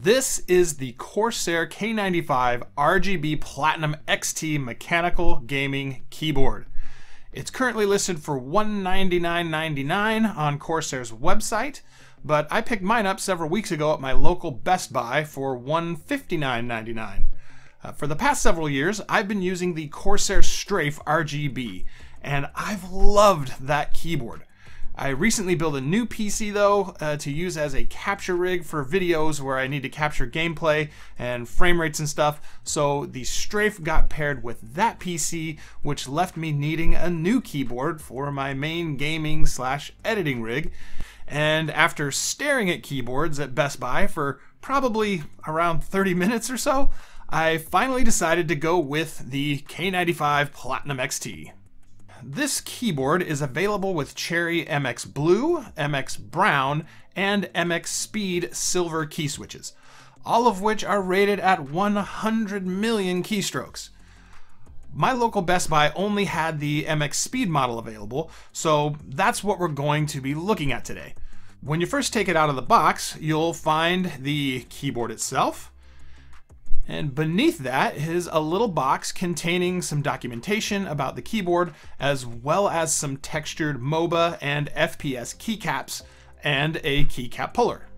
This is the Corsair K95 RGB Platinum XT mechanical gaming keyboard. It's currently listed for $199.99 on Corsair's website, but I picked mine up several weeks ago at my local Best Buy for $159.99. For the past several years, I've been using the Corsair Strafe RGB, and I've loved that keyboard. I recently built a new PC though to use as a capture rig for videos where I need to capture gameplay and frame rates and stuff, so the Strafe got paired with that PC, which left me needing a new keyboard for my main gaming / editing rig. And after staring at keyboards at Best Buy for probably around 30 minutes or so, I finally decided to go with the K95 Platinum XT. This keyboard is available with Cherry MX Blue, MX Brown, and MX Speed silver key switches, all of which are rated at 100 million keystrokes. My local Best Buy only had the MX Speed model available, so that's what we're going to be looking at today. When you first take it out of the box, you'll find the keyboard itself, and beneath that is a little box containing some documentation about the keyboard, as well as some textured MOBA and FPS keycaps and a keycap puller.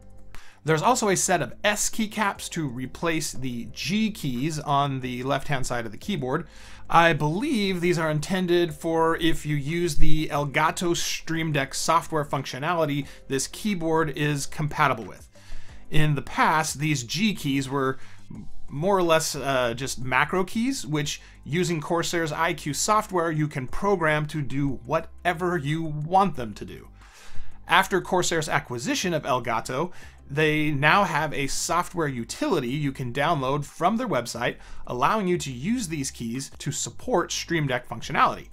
There's also a set of S keycaps to replace the G keys on the left-hand side of the keyboard. I believe these are intended for if you use the ElGato Stream Deck software functionality this keyboard is compatible with. In the past, these G keys were more or less just macro keys, which using Corsair's iCUE software you can program to do whatever you want them to do. After Corsair's acquisition of ElGato, they now have a software utility you can download from their website, allowing you to use these keys to support Stream Deck functionality.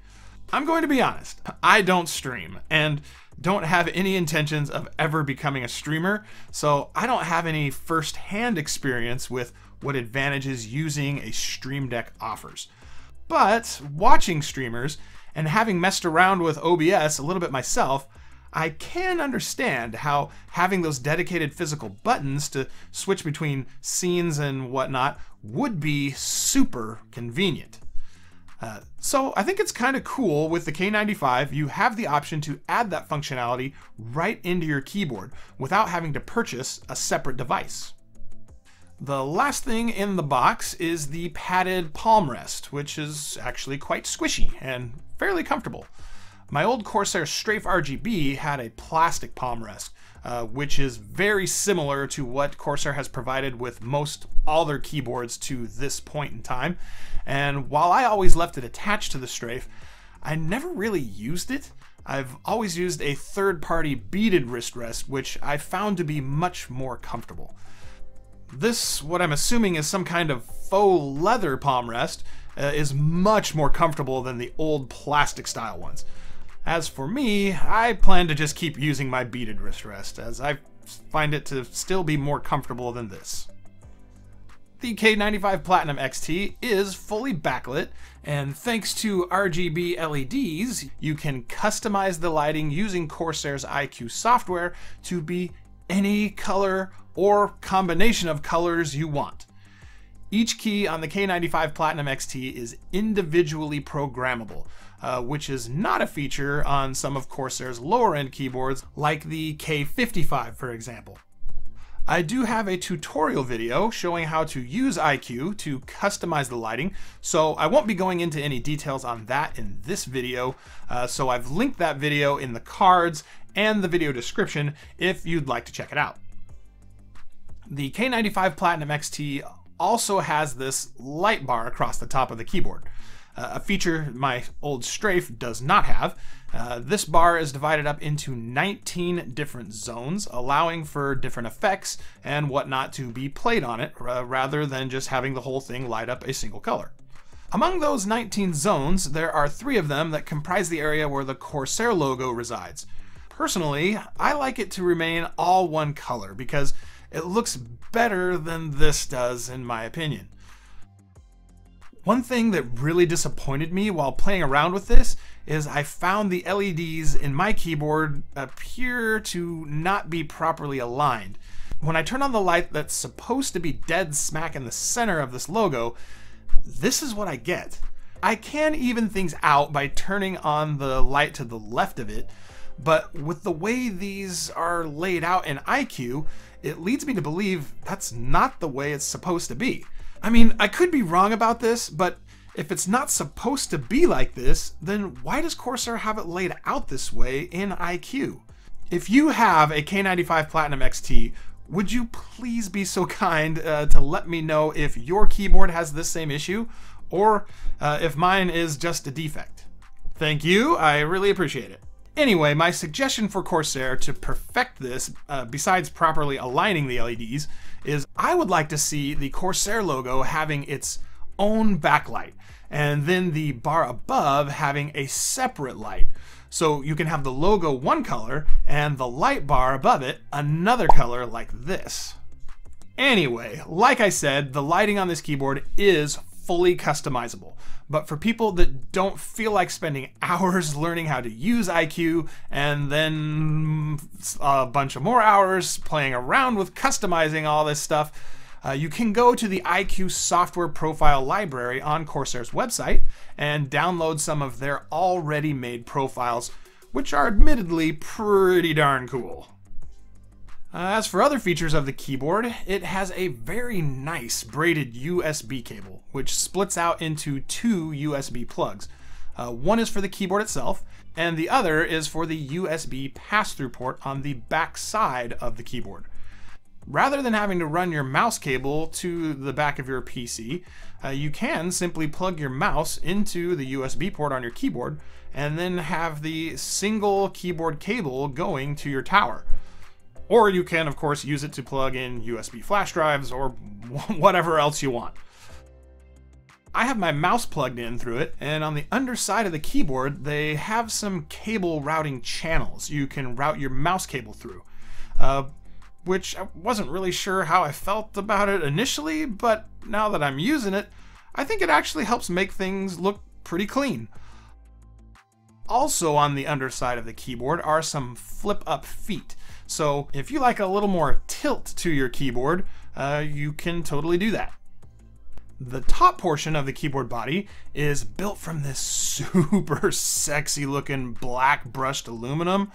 I'm going to be honest, I don't stream and don't have any intentions of ever becoming a streamer, so I don't have any first-hand experience with what advantages using a Stream Deck offers. But watching streamers and having messed around with OBS a little bit myself, I can understand how having those dedicated physical buttons to switch between scenes and whatnot would be super convenient. So I think it's kind of cool with the K95 you have the option to add that functionality right into your keyboard without having to purchase a separate device. The last thing in the box is the padded palm rest, which is actually quite squishy and fairly comfortable. My old Corsair Strafe RGB had a plastic palm rest, which is very similar to what Corsair has provided with most all their keyboards to this point in time. And while I always left it attached to the Strafe, I never really used it. I've always used a third-party beaded wrist rest, which I found to be much more comfortable. This, what I'm assuming is some kind of faux leather palm rest, is much more comfortable than the old plastic style ones. As for me, I plan to just keep using my beaded wrist rest, as I find it to still be more comfortable than this. The K95 Platinum XT is fully backlit, and thanks to RGB LEDs, you can customize the lighting using Corsair's iCUE software to be any color or combination of colors you want. Each key on the K95 Platinum XT is individually programmable, which is not a feature on some of Corsair's lower-end keyboards like the K95, for example. I do have a tutorial video showing how to use iCUE to customize the lighting, so I won't be going into any details on that in this video, so I've linked that video in the cards and the video description if you'd like to check it out. The K95 Platinum XT also has this light bar across the top of the keyboard, a feature my old Strafe does not have. This bar is divided up into 19 different zones, allowing for different effects and whatnot to be played on it, rather than just having the whole thing light up a single color. Among those 19 zones, there are 3 of them that comprise the area where the Corsair logo resides. Personally, I like it to remain all one color because it looks better than this does, in my opinion. One thing that really disappointed me while playing around with this is I found the LEDs in my keyboard appear to not be properly aligned. When I turn on the light that's supposed to be dead smack in the center of this logo, this is what I get. I can even things out by turning on the light to the left of it, but with the way these are laid out in iCUE, it leads me to believe that's not the way it's supposed to be. I mean, I could be wrong about this, but if it's not supposed to be like this, then why does Corsair have it laid out this way in iCUE? If you have a K95 Platinum XT, would you please be so kind to let me know if your keyboard has this same issue, or if mine is just a defect? Thank you, I really appreciate it. Anyway, my suggestion for Corsair to perfect this, besides properly aligning the LEDs, is I would like to see the Corsair logo having its own backlight, and then the bar above having a separate light. So you can have the logo one color and the light bar above it another color like this. Anyway, like I said, the lighting on this keyboard is fully customizable. But for people that don't feel like spending hours learning how to use iCUE and then a bunch of more hours playing around with customizing all this stuff, you can go to the iCUE software profile library on Corsair's website and download some of their already made profiles, which are admittedly pretty darn cool. As for other features of the keyboard, it has a very nice braided USB cable, which splits out into two USB plugs. One is for the keyboard itself, and the other is for the USB pass-through port on the back side of the keyboard. Rather than having to run your mouse cable to the back of your PC, you can simply plug your mouse into the USB port on your keyboard and then have the single keyboard cable going to your tower. Or you can, of course, use it to plug in USB flash drives or whatever else you want. I have my mouse plugged in through it, and on the underside of the keyboard, they have some cable routing channels you can route your mouse cable through. Which I wasn't really sure how I felt about it initially, but now that I'm using it, I think it actually helps make things look pretty clean. Also on the underside of the keyboard are some flip-up feet. So if you like a little more tilt to your keyboard, you can totally do that. The top portion of the keyboard body is built from this super sexy looking black brushed aluminum,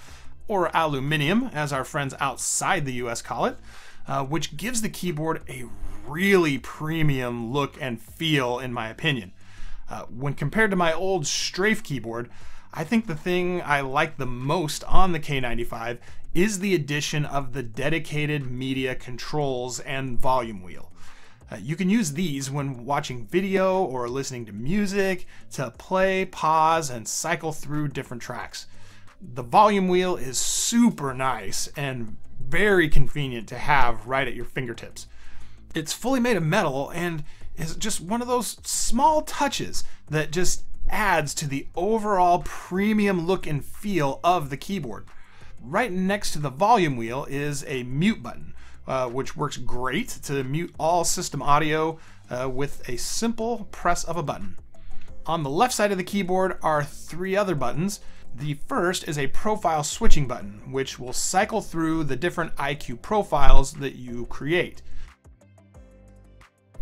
or aluminium as our friends outside the US call it, which gives the keyboard a really premium look and feel in my opinion. When compared to my old strafe keyboard, I think the thing I like the most on the K95 is the addition of the dedicated media controls and volume wheel. You can use these when watching video or listening to music to play, pause, and cycle through different tracks. The volume wheel is super nice and very convenient to have right at your fingertips. It's fully made of metal and is just one of those small touches that just adds to the overall premium look and feel of the keyboard. Right next to the volume wheel is a mute button, which works great to mute all system audio with a simple press of a button. On the left side of the keyboard are three other buttons. The first is a profile switching button, which will cycle through the different iCUE profiles that you create.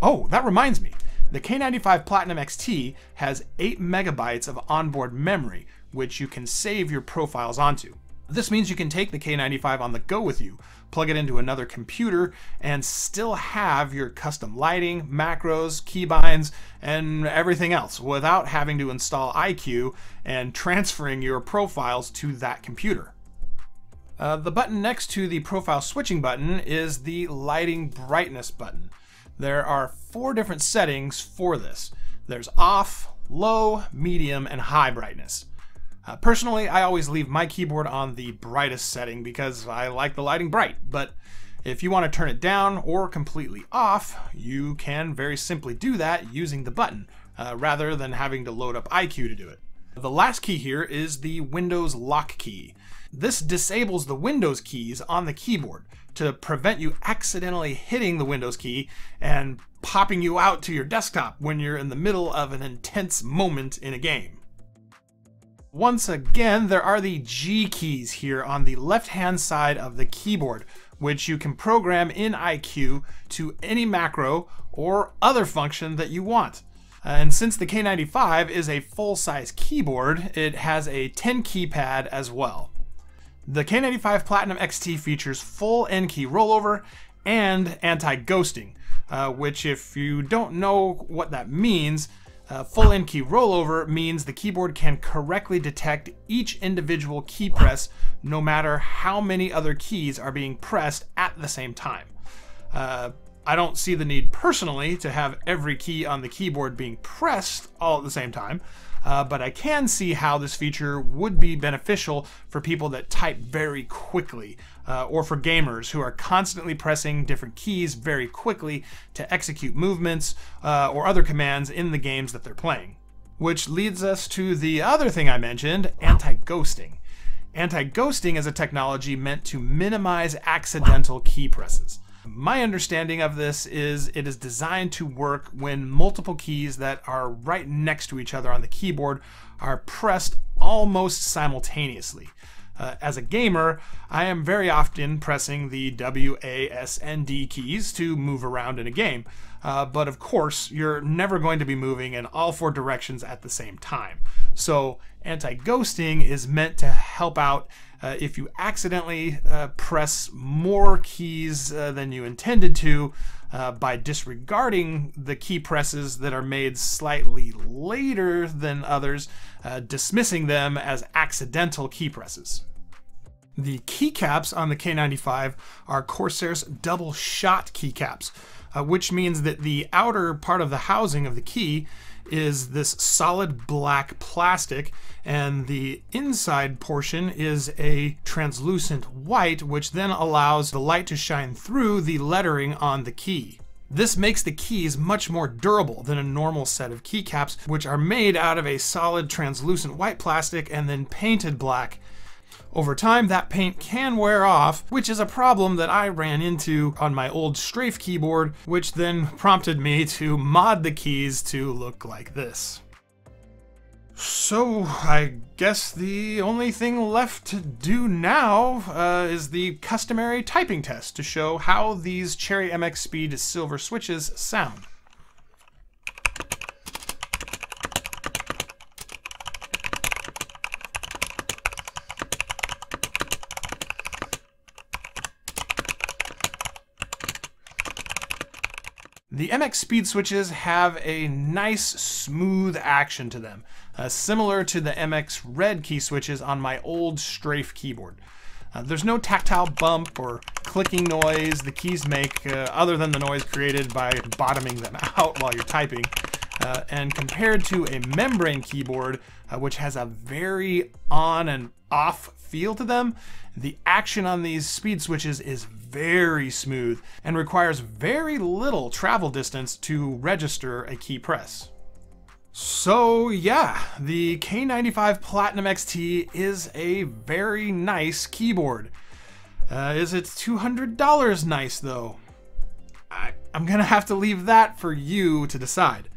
Oh, that reminds me. The K95 Platinum XT has 8 megabytes of onboard memory, which you can save your profiles onto. This means you can take the K95 on the go with you, plug it into another computer, and still have your custom lighting, macros, keybinds, and everything else without having to install iCUE and transferring your profiles to that computer. The button next to the profile switching button is the lighting brightness button. There are 4 different settings for this. There's off, low, medium, and high brightness. Personally, I always leave my keyboard on the brightest setting because I like the lighting bright, but if you want to turn it down or completely off, you can very simply do that using the button, rather than having to load up iCUE to do it. The last key here is the Windows lock key. This disables the Windows keys on the keyboard to prevent you accidentally hitting the Windows key and popping you out to your desktop when you're in the middle of an intense moment in a game. Once again, there are the G keys here on the left-hand side of the keyboard, which you can program in iQ to any macro or other function that you want. And since the K95 is a full-size keyboard, it has a 10 keypad as well. The K95 Platinum XT features full N-key rollover and anti-ghosting, which, if you don't know what that means, full N-key rollover means the keyboard can correctly detect each individual key press no matter how many other keys are being pressed at the same time. I don't see the need personally to have every key on the keyboard being pressed all at the same time, but I can see how this feature would be beneficial for people that type very quickly, or for gamers who are constantly pressing different keys very quickly to execute movements or other commands in the games that they're playing. Which leads us to the other thing I mentioned, anti-ghosting. Anti-ghosting is a technology meant to minimize accidental key presses. My understanding of this is it is designed to work when multiple keys that are right next to each other on the keyboard are pressed almost simultaneously. As a gamer, I am very often pressing the W, A, S, and D keys to move around in a game. But of course, you're never going to be moving in all four directions at the same time. So anti-ghosting is meant to help out if you accidentally press more keys than you intended to by disregarding the key presses that are made slightly later than others, dismissing them as accidental key presses. The keycaps on the K95 are Corsair's double shot keycaps, which means that the outer part of the housing of the key is this solid black plastic, and the inside portion is a translucent white, which then allows the light to shine through the lettering on the key. This makes the keys much more durable than a normal set of keycaps, which are made out of a solid translucent white plastic and then painted black. Over time, that paint can wear off, which is a problem that I ran into on my old Strafe keyboard, which then prompted me to mod the keys to look like this. So I guess the only thing left to do now is the customary typing test to show how these Cherry MX Speed silver switches sound. The MX Speed switches have a nice smooth action to them, similar to the MX Red key switches on my old Strafe keyboard. There's no tactile bump or clicking noise the keys make other than the noise created by bottoming them out while you're typing. And compared to a membrane keyboard, which has a very on and off feel to them, the action on these speed switches is very smooth and requires very little travel distance to register a key press. So yeah, the K95 Platinum XT is a very nice keyboard. Is it $200 nice though? I'm gonna have to leave that for you to decide.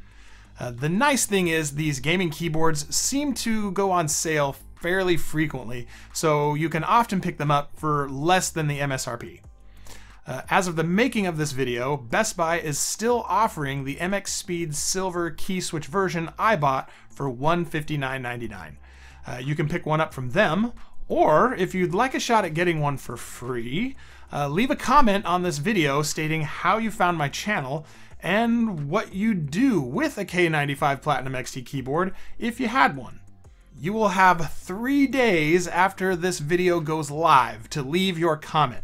The nice thing is these gaming keyboards seem to go on sale fairly frequently, so you can often pick them up for less than the MSRP. As of the making of this video, Best Buy is still offering the MX Speed Silver key switch version I bought for $159.99. You can pick one up from them, or if you'd like a shot at getting one for free, leave a comment on this video stating how you found my channel and what you'd do with a K95 Platinum XT keyboard if you had one. You will have 3 days after this video goes live to leave your comment,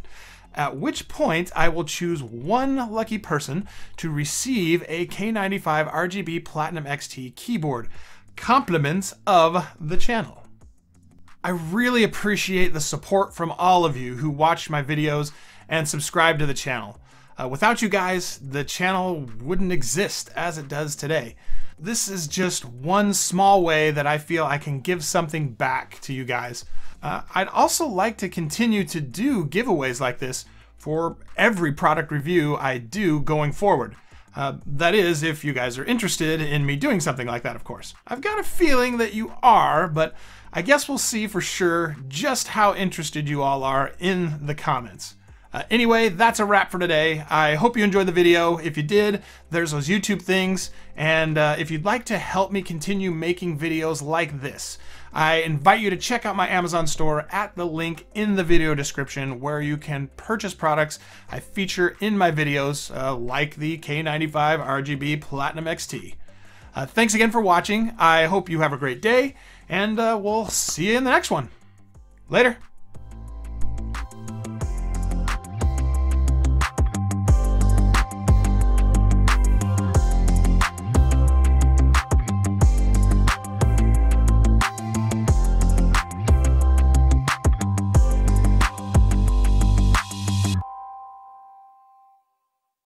at which point I will choose one lucky person to receive a K95 RGB Platinum XT keyboard, compliments of the channel. I really appreciate the support from all of you who watch my videos and subscribe to the channel. Without you guys, the channel wouldn't exist as it does today. This is just one small way that I feel I can give something back to you guys. I'd also like to continue to do giveaways like this for every product review I do going forward. That is, if you guys are interested in me doing something like that, of course. I've got a feeling that you are, but I guess we'll see for sure just how interested you all are in the comments. Anyway, that's a wrap for today. I hope you enjoyed the video. If you did, there's those YouTube things. And if you'd like to help me continue making videos like this, I invite you to check out my Amazon store at the link in the video description, where you can purchase products I feature in my videos, like the K95 RGB Platinum XT. Thanks again for watching. I hope you have a great day, and we'll see you in the next one. Later.